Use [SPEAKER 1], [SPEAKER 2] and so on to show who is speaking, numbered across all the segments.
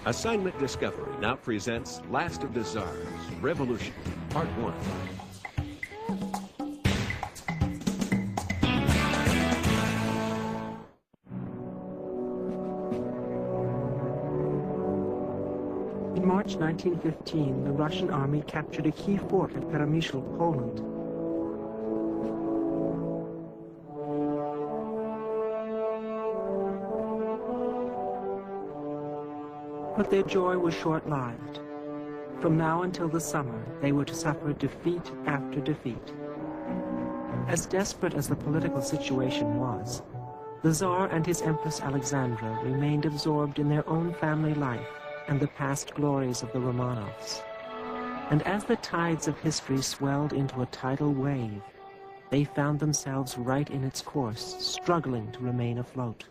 [SPEAKER 1] Assignment Discovery now presents Last of the Tsars, Revolution, Part 1.
[SPEAKER 2] In March 1915, the Russian army captured a key fort at Peremyshl, Poland. But their joy was short-lived. From now until the summer, they were to suffer defeat after defeat. As desperate as the political situation was, the Tsar and his Empress Alexandra remained absorbed in their own family life and the past glories of the Romanovs. And as the tides of history swelled into a tidal wave, they found themselves right in its course, struggling to remain afloat.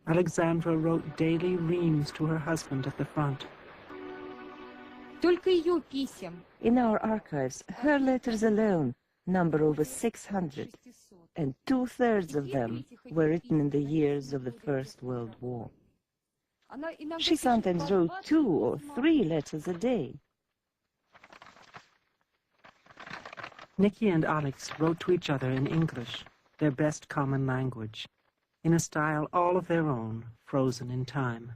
[SPEAKER 2] Alexandra wrote daily reams to her husband at the front.
[SPEAKER 3] In our archives, her letters alone number over 600, and 2/3 of them were written in the years of the First World War. She sometimes wrote 2 or 3 letters a day.
[SPEAKER 2] Nikki and Alex wrote to each other in English, their best common language, in a style all of their own, frozen in time.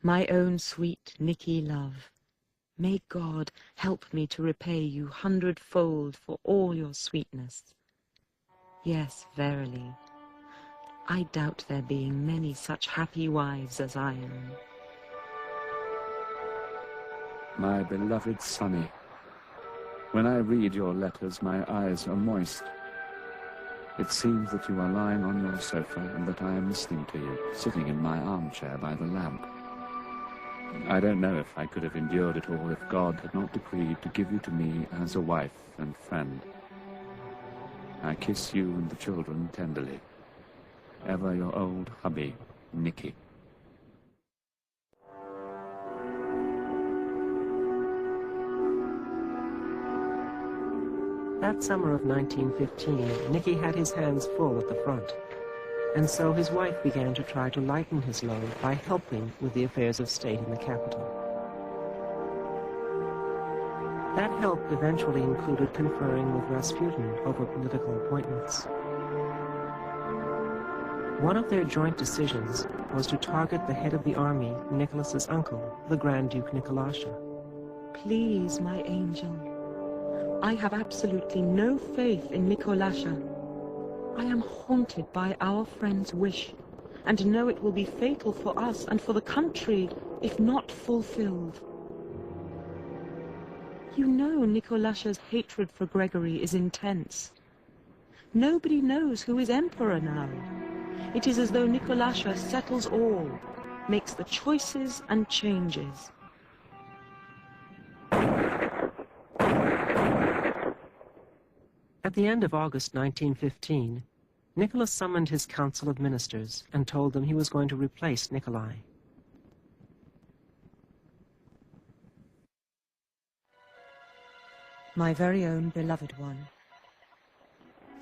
[SPEAKER 4] My own sweet Nikki love, may God help me to repay you 100-fold for all your sweetness. Yes, verily, I doubt there being many such happy wives as I am.
[SPEAKER 5] My beloved Sonny, when I read your letters, my eyes are moist. It seems that you are lying on your sofa and that I am listening to you, sitting in my armchair by the lamp. I don't know if I could have endured it all if God had not decreed to give you to me as a wife and friend. I kiss you and the children tenderly. Ever your old hubby, Nikki.
[SPEAKER 2] That summer of 1915, Nikki had his hands full at the front, and so his wife began to try to lighten his load by helping with the affairs of state in the capital. That help eventually included conferring with Rasputin over political appointments. One of their joint decisions was to target the head of the army, Nicholas's uncle, the Grand Duke Nicolasha.
[SPEAKER 4] Please, my angel, I have absolutely no faith in Nicolasha. I am haunted by our friend's wish, and know it will be fatal for us and for the country if not fulfilled. You know Nicolasha's hatred for Gregory is intense. Nobody knows who is emperor now. It is as though Nicolasha settles all, makes the choices and changes.
[SPEAKER 2] At the end of August 1915, Nicholas summoned his council of ministers and told them he was going to replace Nikolai.
[SPEAKER 4] My very own beloved one,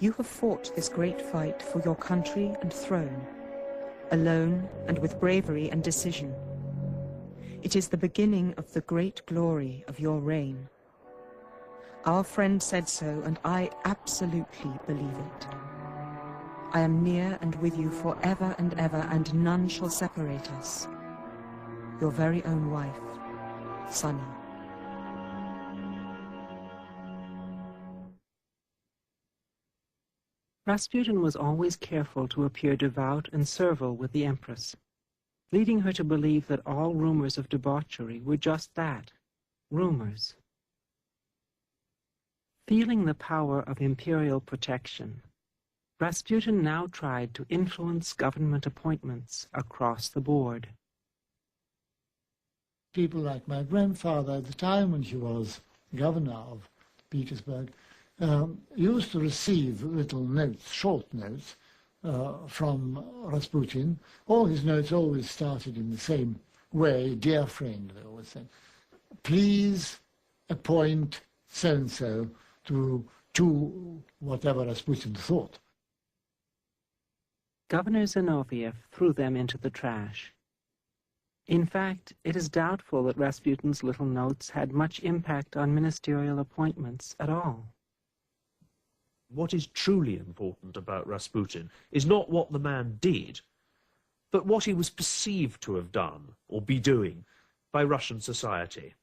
[SPEAKER 4] you have fought this great fight for your country and throne, alone and with bravery and decision. It is the beginning of the great glory of your reign. Our friend said so, and I absolutely believe it. I am near and with you forever and ever, and none shall separate us. Your very own wife, Sonny.
[SPEAKER 2] Rasputin was always careful to appear devout and servile with the Empress, leading her to believe that all rumors of debauchery were just that, rumors. Feeling the power of imperial protection, Rasputin now tried to influence government appointments across the board.
[SPEAKER 6] People like my grandfather at the time when he was governor of Petersburg used to receive little notes, short notes, from Rasputin. All his notes always started in the same way, dear friend, they always said, please appoint so-and-so to whatever Rasputin thought.
[SPEAKER 2] Governor Zinoviev threw them into the trash. In fact, it is doubtful that Rasputin's little notes had much impact on ministerial appointments at all.
[SPEAKER 7] What is truly important about Rasputin is not what the man did, but what he was perceived to have done or be doing by Russian society.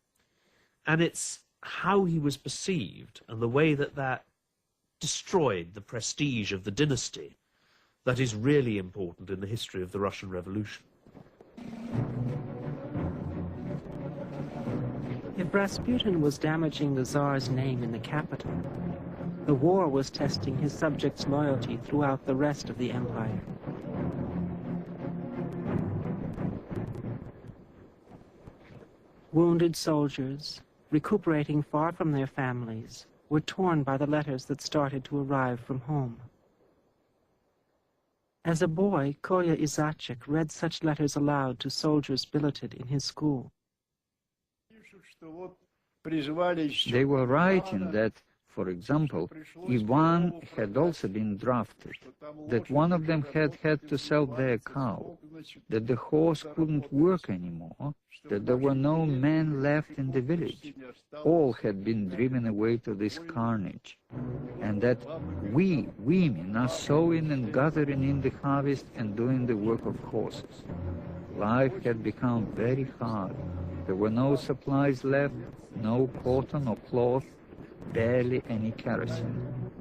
[SPEAKER 7] And it's how he was perceived and the way that that destroyed the prestige of the dynasty that is really important in the history of the Russian Revolution.
[SPEAKER 2] If Rasputin was damaging the Tsar's name in the capital, the war was testing his subjects' loyalty throughout the rest of the empire. Wounded soldiers, recuperating far from their families, were torn by the letters that started to arrive from home. As a boy, Kolya Izachek read such letters aloud to soldiers billeted in his school.
[SPEAKER 8] They were writing that, for example, Ivan had also been drafted, that one of them had to sell their cow, that the horse couldn't work anymore, that there were no men left in the village. All had been driven away to this carnage, and that we, women, are sowing and gathering in the harvest and doing the work of horses. Life had become very hard. There were no supplies left, no cotton or cloth, barely any kerosene.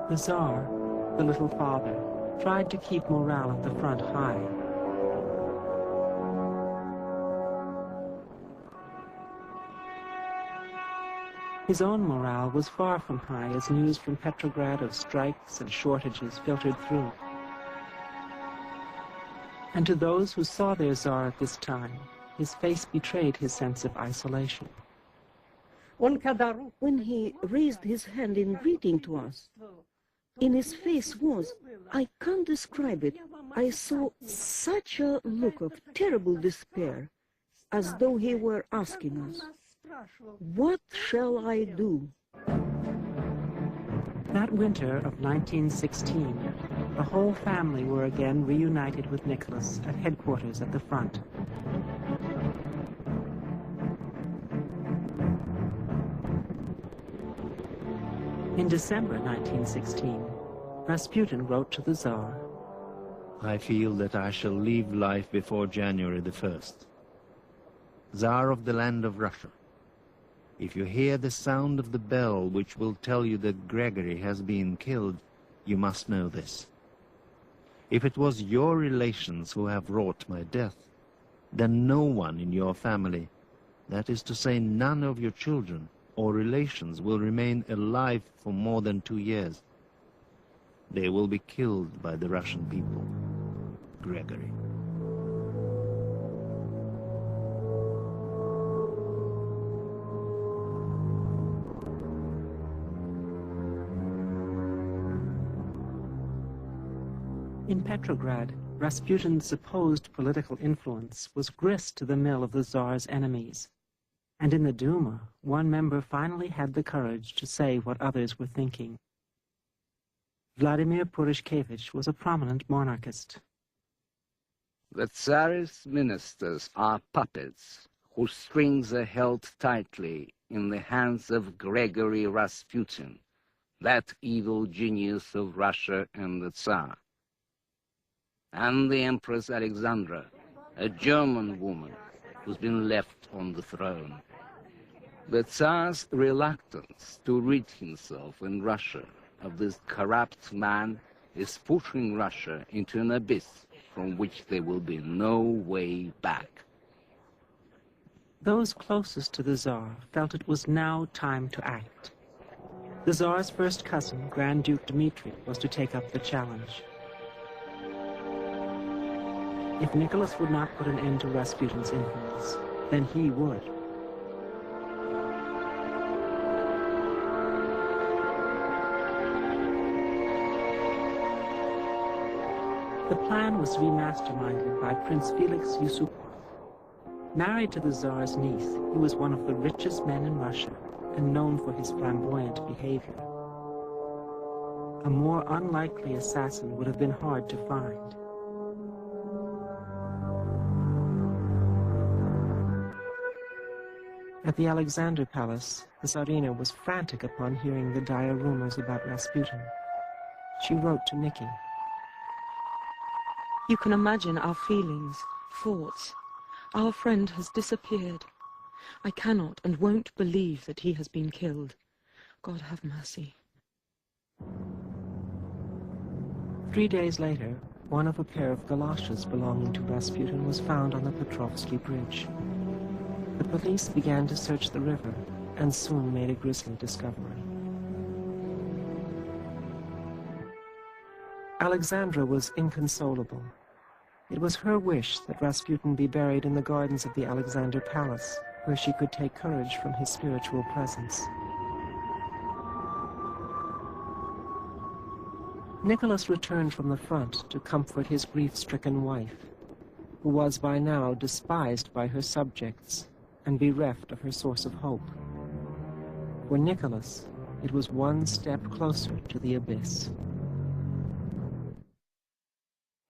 [SPEAKER 2] The Tsar, the little father, tried to keep morale at the front high. His own morale was far from high as news from Petrograd of strikes and shortages filtered through. And to those who saw their Tsar at this time, his face betrayed his sense of isolation.
[SPEAKER 9] When he raised his hand in greeting to us, in his face was, I can't describe it, I saw such a look of terrible despair, as though he were asking us, what shall I do?
[SPEAKER 2] That winter of 1916, the whole family were again reunited with Nicholas at headquarters at the front. In December 1916, Rasputin wrote to the Tsar,
[SPEAKER 10] I feel that I shall leave life before January the 1st. Tsar of the land of Russia, if you hear the sound of the bell which will tell you that Gregory has been killed, you must know this. If it was your relations who have wrought my death, then no one in your family, that is to say none of your children or relations, will remain alive for more than 2 years. They will be killed by the Russian people. Gregory.
[SPEAKER 2] In Petrograd, Rasputin's supposed political influence was grist to the mill of the Tsar's enemies. And in the Duma, one member finally had the courage to say what others were thinking. Vladimir Purishkevich was a prominent monarchist.
[SPEAKER 11] The Tsarist ministers are puppets whose strings are held tightly in the hands of Gregory Rasputin, that evil genius of Russia and the Tsar. And the Empress Alexandra, a German woman who's been left on the throne. The Tsar's reluctance to rid himself in Russia of this corrupt man is pushing Russia into an abyss from which there will be no way back.
[SPEAKER 2] Those closest to the Tsar felt it was now time to act. The Tsar's first cousin, Grand Duke Dmitri, was to take up the challenge. If Nicholas would not put an end to Rasputin's influence, then he would. The plan was to be masterminded by Prince Felix Yusupov. Married to the Tsar's niece, he was one of the richest men in Russia and known for his flamboyant behavior. A more unlikely assassin would have been hard to find. At the Alexander Palace, the Tsarina was frantic upon hearing the dire rumors about Rasputin. She wrote to Nicky.
[SPEAKER 4] You can imagine our feelings, thoughts. Our friend has disappeared. I cannot and won't believe that he has been killed. God have mercy.
[SPEAKER 2] 3 days later, one of a pair of galoshes belonging to Rasputin was found on the Petrovsky Bridge. The police began to search the river and soon made a grisly discovery. Alexandra was inconsolable. It was her wish that Rasputin be buried in the gardens of the Alexander Palace, where she could take courage from his spiritual presence. Nicholas returned from the front to comfort his grief-stricken wife, who was by now despised by her subjects and bereft of her source of hope. For Nicholas, it was one step closer to the abyss.